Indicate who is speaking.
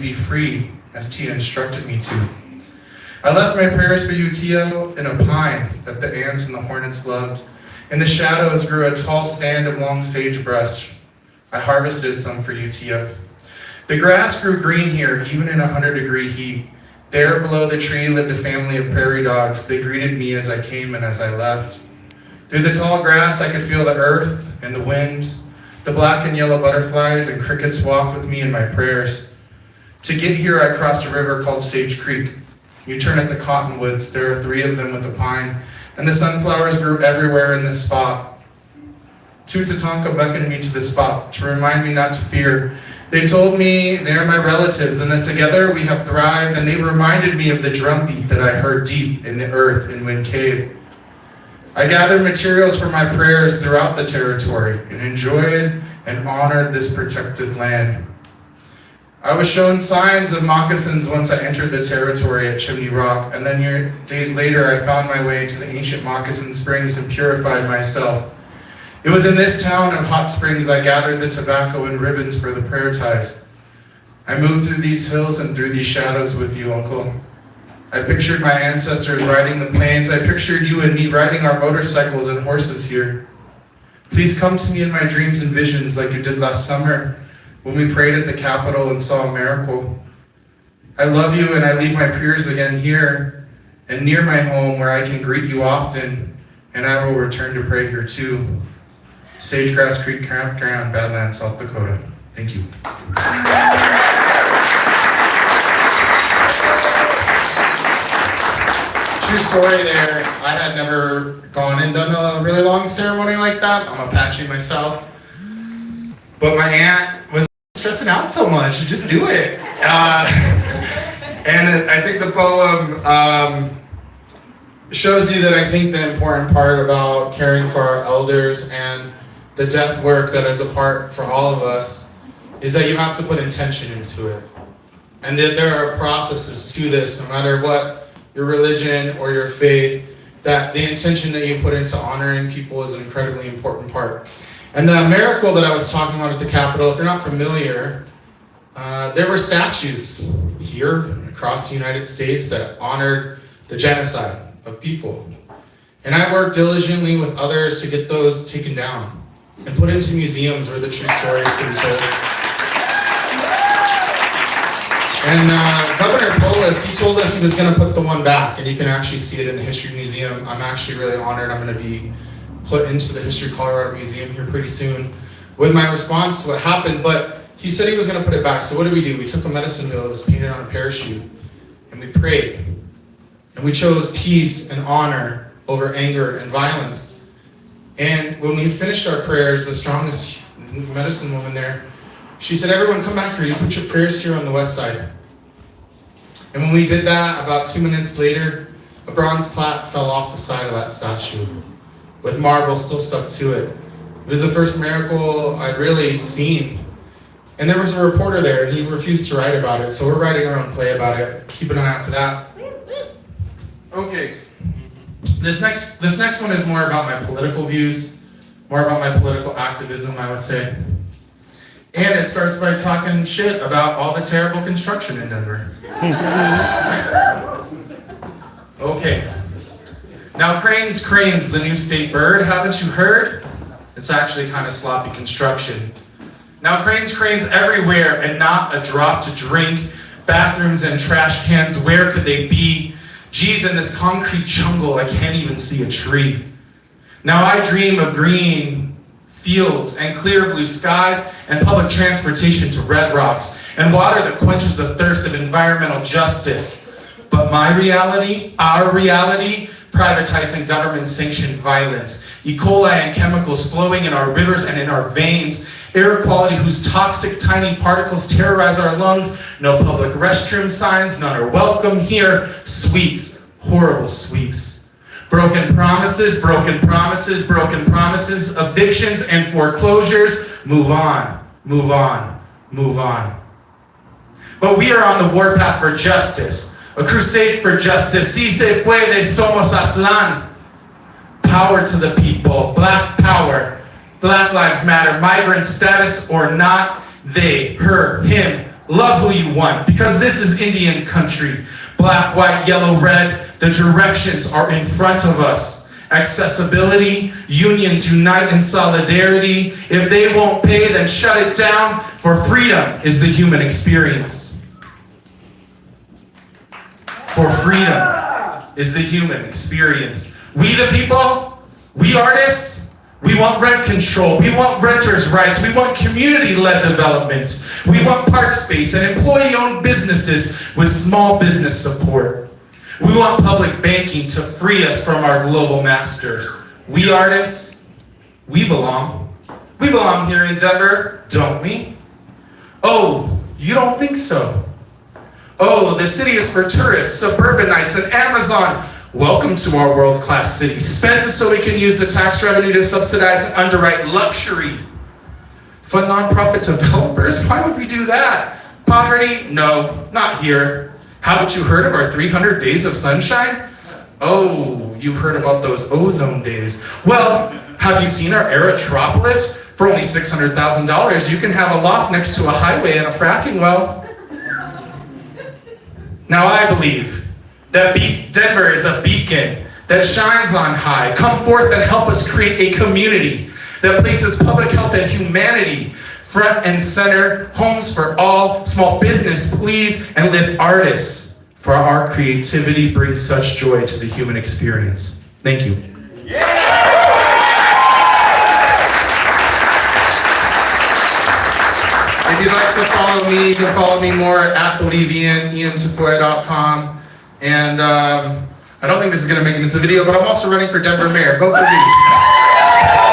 Speaker 1: be free as Tia instructed me to. I left my prayers for you, Tia, in a pine that the ants and the hornets loved. In the shadows grew a tall stand of long sagebrush. I harvested some for you, Tia. The grass grew green here, even in 100-degree heat. There below the tree lived a family of prairie dogs. They greeted me as I came and as I left. Through the tall grass, I could feel the earth and the wind. The black and yellow butterflies and crickets walked with me in my prayers. To get here, I crossed a river called Sage Creek. You turn at the cottonwoods. There are 3 of them with a pine, and the sunflowers grew everywhere in this spot. Two Tatanka beckoned me to the spot to remind me not to fear. They told me they are my relatives and that together we have thrived, and they reminded me of the drumbeat that I heard deep in the earth in Wind Cave. I gathered materials for my prayers throughout the territory and enjoyed and honored this protected land. I was shown signs of moccasins once I entered the territory at Chimney Rock, and then days later I found my way to the ancient moccasin springs and purified myself. It was in this town of hot springs I gathered the tobacco and ribbons for the prayer ties. I moved through these hills and through these shadows with you, Uncle. I pictured my ancestors riding the plains. I pictured you and me riding our motorcycles and horses here. Please come to me in my dreams and visions like you did last summer when we prayed at the Capitol and saw a miracle. I love you, and I leave my prayers again here and near my home where I can greet you often, and I will return to pray here too. Sagegrass Creek Campground, Badlands, South Dakota. Thank you. True story there. I had never gone and done a really long ceremony like that. I'm Apache myself. But my aunt was stressing out so much, just do it. And I think the poem shows you that I think the important part about caring for our elders and the death work that is a part for all of us is that you have to put intention into it. And that there are processes to this, no matter what your religion or your faith, that the intention that you put into honoring people is an incredibly important part. And the miracle that I was talking about at the Capitol, if you're not familiar, there were statues here across the United States that honored the genocide of people. And I worked diligently with others to get those taken down and put into museums where the true stories can be told. And Governor Polis, he told us he was going to put the one back, and you can actually see it in the History Museum. I'm actually really honored. I'm going to be put into the History Colorado Museum here pretty soon with my response to what happened, but he said he was going to put it back. So what did? We took a medicine wheel that was painted on a parachute, and we prayed. And we chose peace and honor over anger and violence. And when we finished our prayers, the strongest medicine woman there, she said, everyone come back here, you put your prayers here on the west side. And when we did that, about 2 minutes later, a bronze plaque fell off the side of that statue with marble still stuck to it. It was the first miracle I'd really seen. And there was a reporter there, and he refused to write about it, so we're writing our own play about it. Keep an eye out for that. Okay. This next one is more about my political views, more about my political activism, I would say. And it starts by talking shit about all the terrible construction in Denver. Okay. Now cranes, the new state bird, haven't you heard? It's actually kind of sloppy construction. Now cranes everywhere and not a drop to drink. Bathrooms and trash cans, where could they be? Geez, in this concrete jungle, I can't even see a tree. Now I dream of green fields and clear blue skies and public transportation to Red Rocks and water that quenches the thirst of environmental justice. But my reality, our reality, privatizing government-sanctioned violence, E. coli and chemicals flowing in our rivers and in our veins, air quality whose toxic tiny particles terrorize our lungs, no public restroom signs, none are welcome here, sweeps, horrible sweeps. Broken promises, evictions and foreclosures, move on. But we are on the warpath for justice, a crusade for justice. Si se puede, somos Aztlán. Power to the people, black power, Black Lives Matter, migrant status or not, they, her, him, Love who you want, because this is Indian country. Black, white, yellow, red, the directions are in front of us. Accessibility, unions unite in solidarity. If they won't pay, then shut it down, for freedom is the human experience. For freedom is the human experience. We the people, we artists, we want rent control, we want renters' rights, we want community-led development, we want park space and employee-owned businesses with small business support. We want public banking to free us from our global masters. We artists, we belong. We belong here in Denver, don't we? Oh, you don't think so? Oh, the city is for tourists, suburbanites, and Amazon. Welcome to our world-class city. Spend so we can use the tax revenue to subsidize and underwrite luxury. Fund nonprofit developers? Why would we do that? Poverty? No, not here. Haven't you heard of our 300 days of sunshine? Oh, you heard about those ozone days. Well, have you seen our Aerotropolis? For only $600,000, you can have a loft next to a highway and a fracking well. Now I believe that Denver is a beacon that shines on high. Come forth and help us create a community that places public health and humanity front and center. Homes for all, small business, please, and live artists. For our creativity brings such joy to the human experience. Thank you. If you'd like to follow me, you can follow me more at Bolivian, iantafoya.com. And I don't think this is going to make it into the video, but I'm also running for Denver mayor. Vote for me.